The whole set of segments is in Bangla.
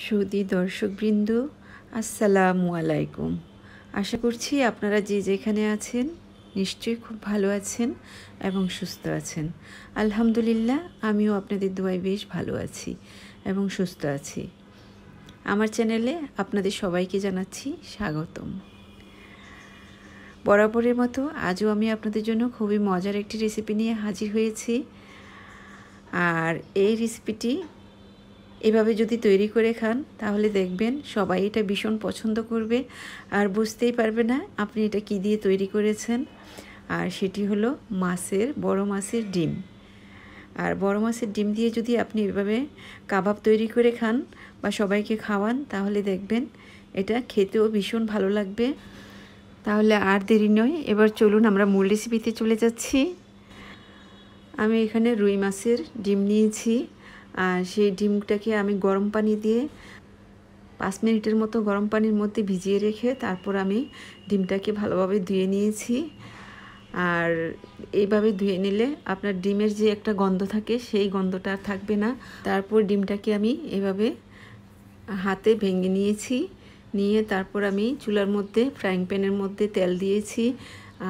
সুধী দর্শকবৃন্দ, আসসালামু আলাইকুম। আশা করছি আপনারা যে যেখানে আছেন নিশ্চয়ই খুব ভালো আছেন এবং সুস্থ আছেন। আলহামদুলিল্লাহ, আমিও আপনাদের দোয়ায় বেশ ভালো আছি এবং সুস্থ আছি। আমার চ্যানেলে আপনাদের সবাইকে জানাচ্ছি স্বাগতম। বরাবরের মতো আজও আমি আপনাদের জন্য খুবই মজার একটি রেসিপি নিয়ে হাজির হয়েছি। আর এই রেসিপিটি এভাবে যদি তৈরি করে খান তাহলে দেখবেন সবাই এটা ভীষণ পছন্দ করবে আর বুঝতেই পারবে না আপনি এটা কী দিয়ে তৈরি করেছেন। আর সেটি হলো বড় মাছের ডিম। আর বড় মাছের ডিম দিয়ে যদি আপনি এভাবে কাবাব তৈরি করে খান বা সবাইকে খাওয়ান তাহলে দেখবেন এটা খেতেও ভীষণ ভালো লাগবে। তাহলে আর দেরি নয়, এবার চলুন আমরা মূল রেসিপিতে চলে যাচ্ছি। আমি এখানে রুই মাছের ডিম নিয়েছি, আর সেই ডিমটাকে আমি গরম পানি দিয়ে 5 মিনিটের মতো গরম পানির মধ্যে ভিজিয়ে রেখে তারপর আমি ডিমটাকে ভালোভাবে ধুয়ে নিয়েছি। আর এইভাবে ধুয়ে নিলে আপনার ডিমের যে একটা গন্ধ থাকে সেই গন্ধটা আর থাকবে না। তারপর ডিমটাকে আমি এভাবে হাতে ভেঙে নিয়েছি, নিয়ে তারপর আমি চুলার মধ্যে ফ্রাইং প্যানের মধ্যে তেল দিয়েছি,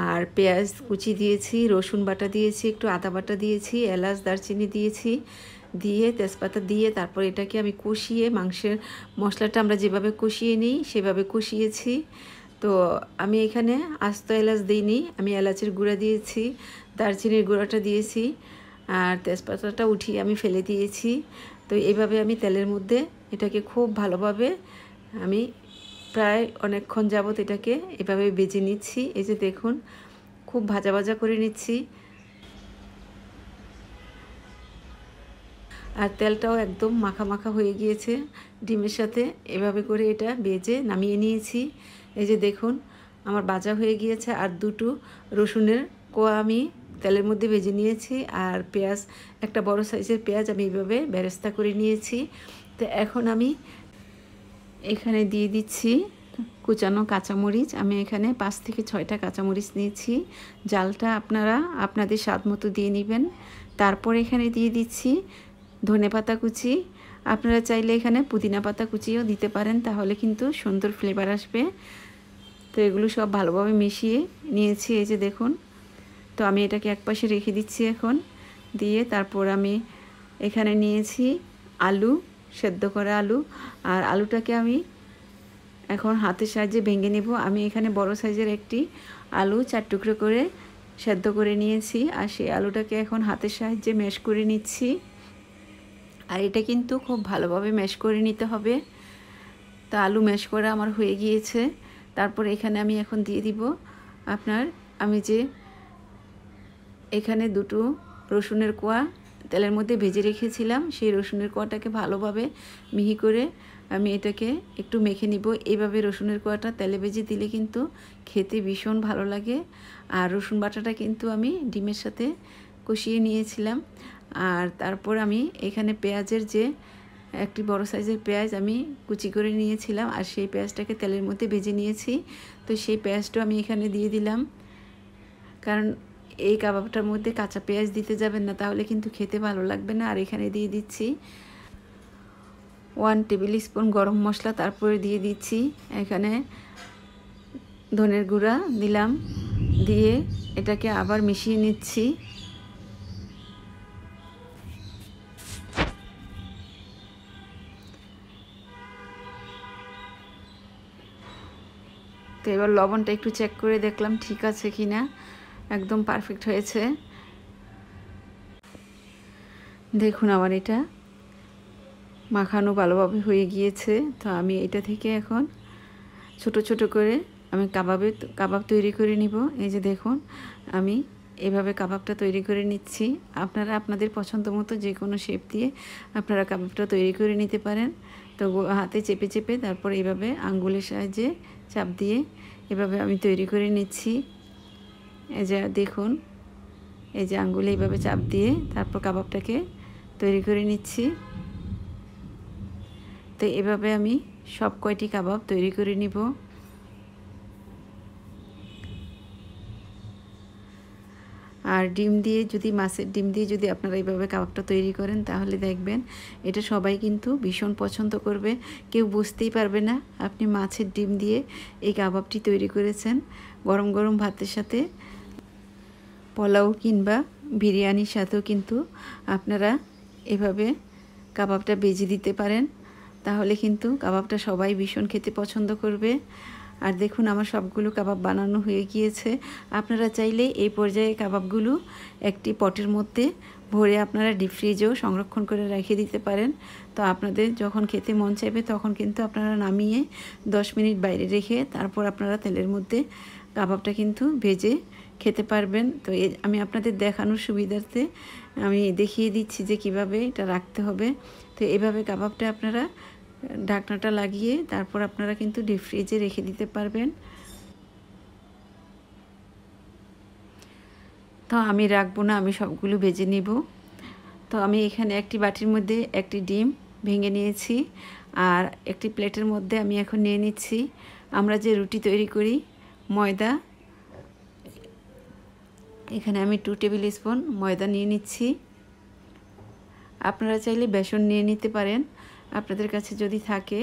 আর পেঁয়াজ কুচি দিয়েছি, রসুন বাটা দিয়েছি, একটু আদা বাটা দিয়েছি, এলাচ দারচিনি দিয়েছি, দিয়ে তেজপাতা দিয়ে তারপর এটাকে আমি কষিয়ে মাংসের মশলাটা আমরা যেভাবে কষিয়ে নিই সেভাবে কষিয়েছি। তো আমি এখানে আস্ত এলাচ দিইনি, আমি এলাচের গুঁড়া দিয়েছি, দারচিনির গুঁড়াটা দিয়েছি, আর তেজপাতাটা উঠিয়ে আমি ফেলে দিয়েছি। তো এইভাবে আমি তেলের মধ্যে এটাকে খুব ভালোভাবে আমি প্রায় অনেকক্ষণ যাবত এটাকে এভাবে ভেজে নিচ্ছি। এই যে দেখুন, খুব ভাজা ভাজা করে নিচ্ছি। আর তেলটাও একদম মাখা মাখা হয়ে গিয়েছে ডিমের সাথে। এভাবে করে এটা ভেজে নামিয়ে নিয়েছি। এই যে দেখুন আমার ভাজা হয়ে গিয়েছে। আর দুটো রসুনের কোয়া আমি তেলের মধ্যে ভেজে নিয়েছি, আর পেঁয়াজ একটা বড় সাইজের পেঁয়াজ আমি এইভাবে বেরেস্তা করে নিয়েছি। তো এখন আমি এখানে দিয়ে দিচ্ছি কুচানো কাঁচামরিচ। আমি এখানে 5 থেকে 6টা কাঁচামরিচ নিয়েছি। জালটা আপনারা আপনাদের স্বাদ মতো দিয়ে নেবেন। তারপর এখানে দিয়ে দিচ্ছি ধনেপাতা কুচি। আপনারা চাইলে এখানে পুদিনা পাতা কুচিও দিতে পারেন, তাহলে কিন্তু সুন্দর ফ্লেভার আসবে। তো এগুলো সব ভালোভাবে মিশিয়ে নিয়েছি। এই যে দেখুন, তো আমি এটাকে একপাশে রেখে দিচ্ছি এখন। দিয়ে তারপর আমি এখানে নিয়েছি আলু, সেদ্ধ করা আলু। আর আলুটাকে আমি এখন হাতের সাহায্যে ভেঙে নেব। আমি এখানে বড় সাইজের একটি আলু 4 টুকরো করে সেদ্ধ করে নিয়েছি, আর সেই আলুটাকে এখন হাতের সাহায্যে ম্যাশ করে নিচ্ছি। আর এটা কিন্তু খুব ভালোভাবে ম্যাশ করে নিতে হবে। তা আলু ম্যাশ করা আমার হয়ে গিয়েছে। তারপর এখানে আমি এখন দিয়ে দিব আমি যে এখানে দুটো রসুনের কোয়া তেলের মধ্যে ভেজে রেখেছিলাম, সেই রসুনের কোয়াটাকে ভালোভাবে মিহি করে আমি এটাকে একটু মেখে নিব। এইভাবে রসুনের কোয়াটা তেলে ভেজে দিলে কিন্তু খেতে ভীষণ ভালো লাগে। আর রসুন বাটাটা কিন্তু আমি ডিমের সাথে কষিয়ে নিয়েছিলাম। আর তারপর আমি এখানে পেঁয়াজের যে একটি বড় সাইজের পেঁয়াজ আমি কুচি করে নিয়েছিলাম, আর সেই পেঁয়াজটাকে তেলের মধ্যে ভেজে নিয়েছি। তো সেই পেঁয়াজটা আমি এখানে দিয়ে দিলাম, কারণ এই কাবাবটার মধ্যে কাঁচা পেঁয়াজ দিতে যাবেন না, তাহলে কিন্তু খেতে ভালো লাগবে না। আর এখানে দিয়ে দিচ্ছি 1 টেবিল স্পুন গরম মশলা। তারপরে দিয়ে দিচ্ছি এখানে ধনের গুঁড়া দিলাম, দিয়ে এটাকে আবার মিশিয়ে নিচ্ছি। তো এবার লবণটা একটু চেক করে দেখলাম ঠিক আছে কি না, একদম পারফেক্ট হয়েছে। দেখুন আমার এটা মাখানো ভালোভাবে হয়ে গিয়েছে। তো আমি এটা থেকে এখন ছোট ছোট করে আমি কাবাব তৈরি করে নিব। এই যে দেখুন আমি এভাবে কাবাবটা তৈরি করে নিচ্ছি। আপনারা আপনাদের পছন্দ মতো যে কোনো শেপ দিয়ে আপনারা কাবাবটা তৈরি করে নিতে পারেন। তো হাতে চেপে চেপে তারপর এইভাবে আঙ্গুলের সাহায্যে চাপ দিয়ে এভাবে আমি তৈরি করে নিচ্ছি। এই যে দেখুন, এই যে আঙ্গুলে এইভাবে চাপ দিয়ে তারপর কাবাবটাকে তৈরি করে নিচ্ছি। তো এভাবে আমি সব কয়টি কাবাব তৈরি করে নিব। আর আর ডিম দিয়ে যদি, মাছের ডিম দিয়ে যদি আপনারা এইভাবে কাবাবটা তৈরি করেন তাহলে দেখবেন এটা সবাই কিন্তু ভীষণ পছন্দ করবে। কেউ বুঝতেই পারবে না আপনি মাছের ডিম দিয়ে এই কাবাবটি তৈরি করেছেন। গরম গরম ভাতের সাথে, পোলাও কিংবা বিরিয়ানির সাথেও কিন্তু আপনারা এভাবে কাবাবটা ভেজে দিতে পারেন, তাহলে কিন্তু কাবাবটা সবাই ভীষণ খেতে পছন্দ করবে। আর দেখুন আমার সবগুলো কাবাব বানানো হয়ে গিয়েছে। আপনারা চাইলে এই পর্যায়ে কাবাবগুলো একটি পটের মধ্যে ভরে আপনারা ডিপ ফ্রিজেও সংরক্ষণ করে রেখে দিতে পারেন। তো আপনাদের যখন খেতে মন চাইবে তখন কিন্তু আপনারা নামিয়ে 10 মিনিট বাইরে রেখে তারপর আপনারা তেলের মধ্যে কাবাবটা কিন্তু ভেজে খেতে পারবেন। তো আমি আপনাদের দেখানোর সুবিধার্থে আমি দেখিয়ে দিচ্ছি যে কিভাবে এটা রাখতে হবে। তো এভাবে কাবাবটা আপনারা ঢাকনাটা লাগিয়ে তারপর আপনারা কিন্তু ডিপ ফ্রিজে রেখে দিতে পারবেন। তো আমি রাখবো না, আমি সবগুলো ভেজে নিব। তো আমি এখানে একটি বাটির মধ্যে একটি ডিম ভেঙে নিয়েছি, আর একটি প্লেটের মধ্যে আমি এখন নিয়ে নিচ্ছি আমরা যে রুটি তৈরি করি ময়দা। এখানে আমি 2 টেবিল স্পুন ময়দা নিয়ে নিচ্ছি। আপনারা চাইলে বেসন নিয়ে নিতে পারেন আপনাদের কাছে যদি থাকে।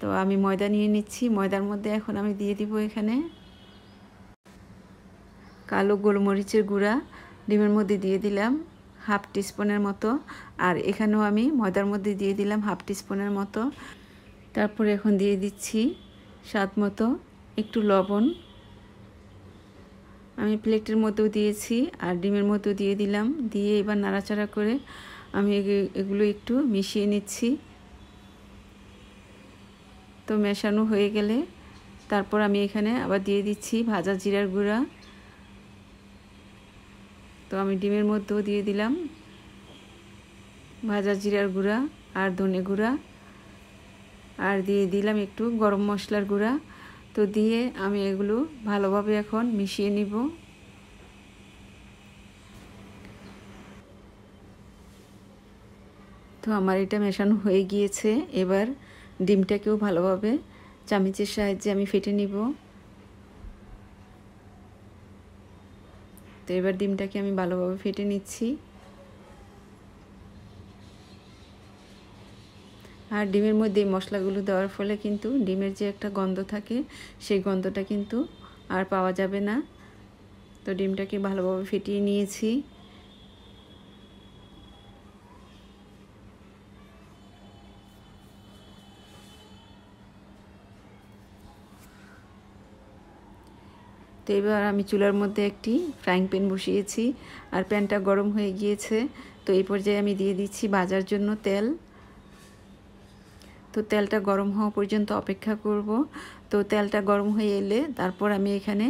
তো আমি ময়দা নিয়ে নিচ্ছি। ময়দার মধ্যে এখন আমি দিয়ে দিব এখানে কালো গোলমরিচের গুঁড়া, ডিমের মধ্যে দিয়ে দিলাম হাফ টিস্পুনের মতো, আর এখানেও আমি ময়দার মধ্যে দিয়ে দিলাম হাফ টিস্পুনের মতো। তারপরে এখন দিয়ে দিচ্ছি স্বাদ মতো একটু লবণ। আমি প্লেটের মধ্যেও দিয়েছি আর ডিমের মধ্যেও দিয়ে দিলাম। দিয়ে এবার নাড়াচাড়া করে আমি এগুলো একটু মিশিয়ে নিচ্ছি। তো মেশানো হয়ে গেলে তারপর আমি এখানে আবার দিয়ে দিচ্ছি ভাজা জিরার গুঁড়া। তো আমি ডিমের মধ্যেও দিয়ে দিলাম ভাজা জিরার গুঁড়া আর ধনে গুঁড়া, আর দিয়ে দিলাম একটু গরম মশলার গুঁড়া। তো দিয়ে আমি এগুলো ভালোভাবে এখন মিশিয়ে নিব। তো আমার এটা মেশানো হয়ে গিয়েছে। এবার ডিমটাকেও ভালোভাবে চামচের সাহায্যে আমি ফেটে নিব। তো এবার ডিমটাকে আমি ভালোভাবে ফেটে নিচ্ছি। আর ডিমের মধ্যে এই মশলাগুলো দেওয়ার ফলে কিন্তু ডিমের যে একটা গন্ধ থাকে সেই গন্ধটা কিন্তু আর পাওয়া যাবে না। তো ডিমটাকে ভালোভাবে ফেটিয়ে নিয়েছি। তো এবার আমি চুলার মধ্যে একটি ফ্রাইং প্যান বসিয়েছি আর প্যানটা গরম হয়ে গিয়েছে। তো এই পর্যায়ে আমি দিয়ে দিচ্ছি ভাজার জন্য তেল। তো তেলটা গরম হওয়া পর্যন্ত অপেক্ষা করব। তো তেলটা গরম হয়ে এলে তারপর আমি এখানে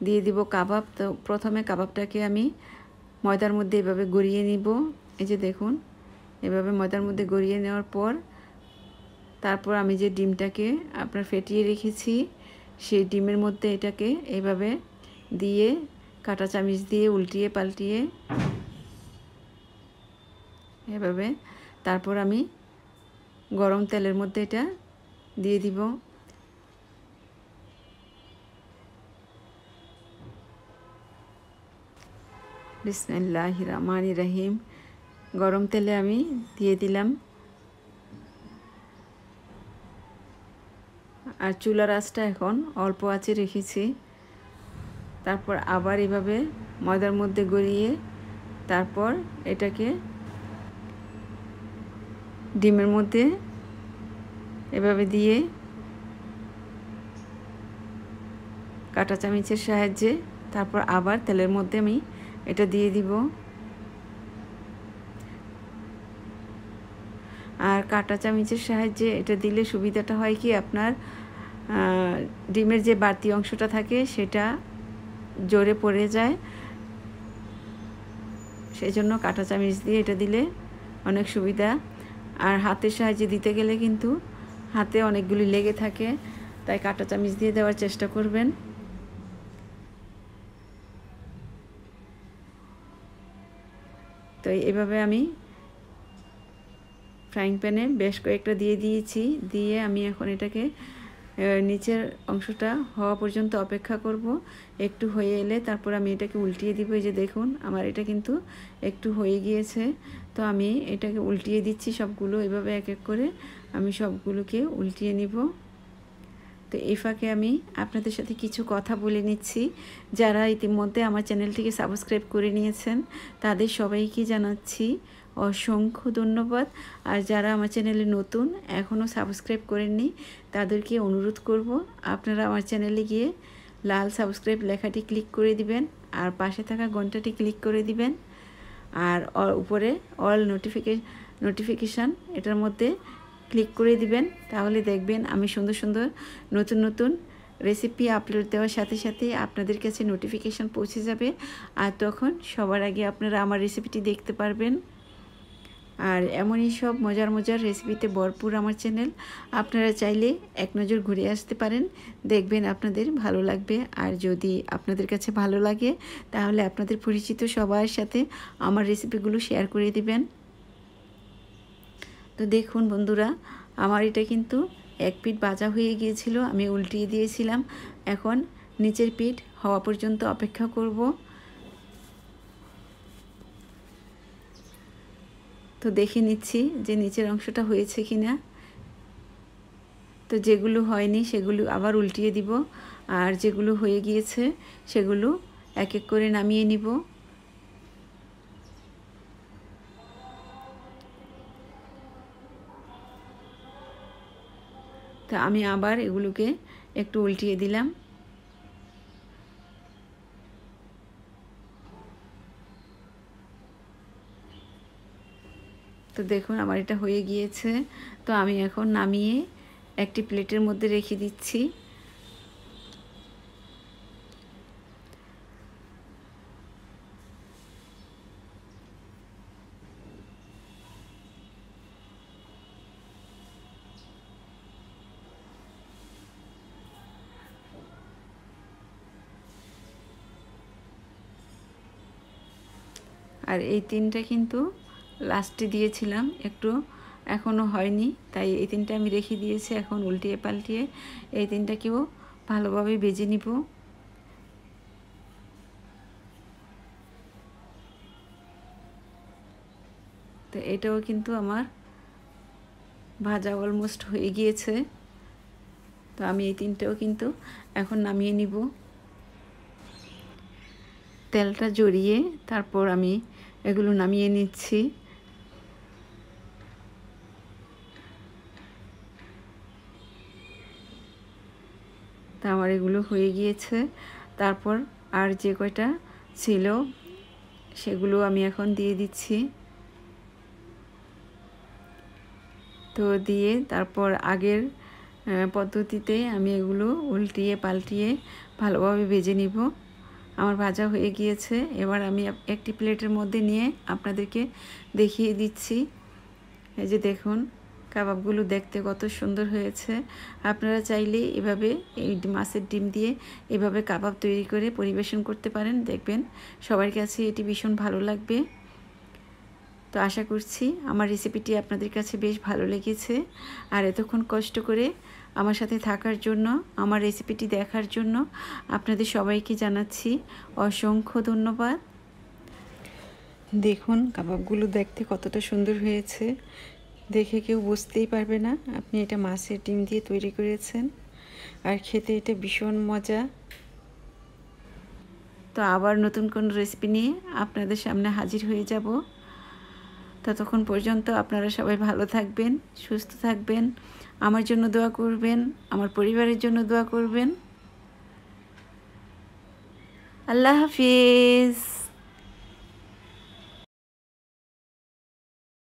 দিয়ে দিব কাবাব। তো প্রথমে কাবাবটাকে আমি ময়দার মধ্যে এভাবে গড়িয়ে নিব। এই যে দেখুন, এভাবে ময়দার মধ্যে গড়িয়ে নেওয়ার পর তারপর আমি যে ডিমটাকে আপনার ফেটিয়ে রেখেছি সেই ডিমের মধ্যে এটাকে এইভাবে দিয়ে কাঁটা চামচ দিয়ে উল্টিয়ে পাল্টিয়ে এভাবে তারপর আমি গরম তেলের মধ্যে এটা দিয়ে দিব। বিসমিল্লাহির রহমানির রহিম। গরম তেলে আমি দিয়ে দিলাম, আর চুলার আঁচটা এখন অল্প আঁচে রেখেছি। তারপর আবার এভাবে ময়দার মধ্যে গড়িয়ে তারপর এটাকে ডিমের মধ্যে এভাবে দিয়ে কাঁটা চামচের সাহায্যে তারপর আবার তেলের মধ্যে আমি এটা দিয়ে দিব। আর কাঁটা চামচের সাহায্যে এটা দিলে সুবিধাটা হয় কি, আপনার ডিমের যে বাড়তি অংশটা থাকে সেটা জোরে পড়ে যায়, সেই জন্য কাঁটা চামচ দিয়ে এটা দিলে অনেক সুবিধা। আর হাতের সাহায্যে দিতে গেলে কিন্তু হাতে অনেকগুলি লেগে থাকে, তাই কাঁটা চামচ দিয়ে দেওয়ার চেষ্টা করবেন। তো এভাবে আমি ফ্রাইং প্যানে বেশ কয়েকটা দিয়ে দিয়েছি। দিয়ে আমি এখন এটাকে নিচের অংশটা হওয়া পর্যন্ত অপেক্ষা করব। একটু হয়ে এলে তারপর আমি এটাকে উল্টিয়ে দিব। এই যে দেখুন আমার এটা কিন্তু একটু হয়ে গিয়েছে। তো আমি এটাকে উল্টিয়ে দিচ্ছি সবগুলো, এভাবে এক এক করে আমি সবগুলোকে উল্টিয়ে নিব। তো এই ফাঁকে আমি আপনাদের সাথে কিছু কথা বলে নিচ্ছি। যারা ইতিমধ্যে আমার চ্যানেলটিকে সাবস্ক্রাইব করে নিয়েছেন তাদের সবাইকে জানাচ্ছি অসংখ্য ধন্যবাদ। আর যারা আমার চ্যানেলে নতুন এখনও সাবস্ক্রাইব করেননি তাদেরকে অনুরোধ করব আপনারা আমার চ্যানেলে গিয়ে লাল সাবস্ক্রাইব লেখাটি ক্লিক করে দিবেন আর পাশে থাকা ঘন্টাটি ক্লিক করে দিবেন আর উপরে অল নোটিফিকেশান এটার মধ্যে ক্লিক করে দিবেন। তাহলে দেখবেন আমি সুন্দর সুন্দর নতুন নতুন রেসিপি আপলোড দেওয়ার সাথে সাথে আপনাদের কাছে নোটিফিকেশান পৌঁছে যাবে আর তখন সবার আগে আপনারা আমার রেসিপিটি দেখতে পারবেন। আর এমনই সব মজার মজার রেসিপিতে ভরপুর আমার চ্যানেল। আপনারা চাইলে এক নজর ঘুরে আসতে পারেন, দেখবেন আপনাদের ভালো লাগবে। আর যদি আপনাদের কাছে ভালো লাগে তাহলে আপনাদের পরিচিত সবার সাথে আমার রেসিপিগুলো শেয়ার করে দিবেন। তো দেখুন বন্ধুরা, আমার এটা কিন্তু এক পিঠ ভাজা হয়ে গিয়েছিল, আমি উল্টিয়ে দিয়েছিলাম। এখন নিচের পিঠ হওয়া পর্যন্ত অপেক্ষা করব। তো দেখে নিচ্ছি যে নিচের অংশটা হয়েছে কিনা। তো যেগুলো হয়নি সেগুলো আবার উল্টিয়ে দিব আর যেগুলো হয়ে গিয়েছে সেগুলো এক এক করে নামিয়ে নিব। তো আমি আবার এগুলোকে একটু উল্টিয়ে দিলাম। তো দেখুন আমার এটা হয়ে গিয়েছে। তো আমি এখন নামিয়ে একটি প্লেটের মধ্যে রেখে দিচ্ছি। আর এই তিনটা কিন্তু লাস্টে দিয়েছিলাম, একটু এখনও হয়নি, তাই এই তিনটা আমি রেখে দিয়েছি। এখন উল্টিয়ে পাল্টিয়ে এই তিনটাকেও ভালোভাবে ভেজে নিব। তো এটাও কিন্তু আমার ভাজা অলমোস্ট হয়ে গিয়েছে। তো আমি এই তিনটাও কিন্তু এখন নামিয়ে নিব। তেলটা জড়িয়ে তারপর আমি এগুলো নামিয়ে নিচ্ছি। তা আমার এগুলো হয়ে গিয়েছে। তারপর আর যে কয়টা ছিল সেগুলো আমি এখন দিয়ে দিচ্ছি। তো দিয়ে তারপর আগের পদ্ধতিতে আমি এগুলো উল্টিয়ে পাল্টিয়ে ভালোভাবে ভেজে নিব। আমার ভাজা হয়ে গিয়েছে। এবার আমি একটি প্লেটের মধ্যে নিয়ে আপনাদেরকে দেখিয়ে দিচ্ছি। এই যে দেখুন কাবাবগুলো দেখতে কত সুন্দর হয়েছে। আপনারা চাইলে এভাবে এই মাছের ডিম দিয়ে এভাবে কাবাব তৈরি করে পরিবেশন করতে পারেন, দেখবেন সবার কাছে এটি ভীষণ ভালো লাগবে। তো আশা করছি আমার রেসিপিটি আপনাদের কাছে বেশ ভালো লেগেছে। আর এতক্ষণ কষ্ট করে আমার সাথে থাকার জন্য, আমার রেসিপিটি দেখার জন্য আপনাদের সবাইকে জানাচ্ছি অসংখ্য ধন্যবাদ। দেখুন কাবাবগুলো দেখতে কতটা সুন্দর হয়েছে, দেখে কেউ বুঝতেই পারবে না আপনি এটা মাছের ডিম দিয়ে তৈরি করেছেন। আর খেতে এটা ভীষণ মজা। তো আবার নতুন কোন রেসিপি নিয়ে আপনাদের সামনে হাজির হয়ে যাব। ততক্ষণ পর্যন্ত আপনারা সবাই ভালো থাকবেন, সুস্থ থাকবেন, আমার জন্য দোয়া করবেন, আমার পরিবারের জন্য দোয়া করবেন। আল্লাহ হাফিজ।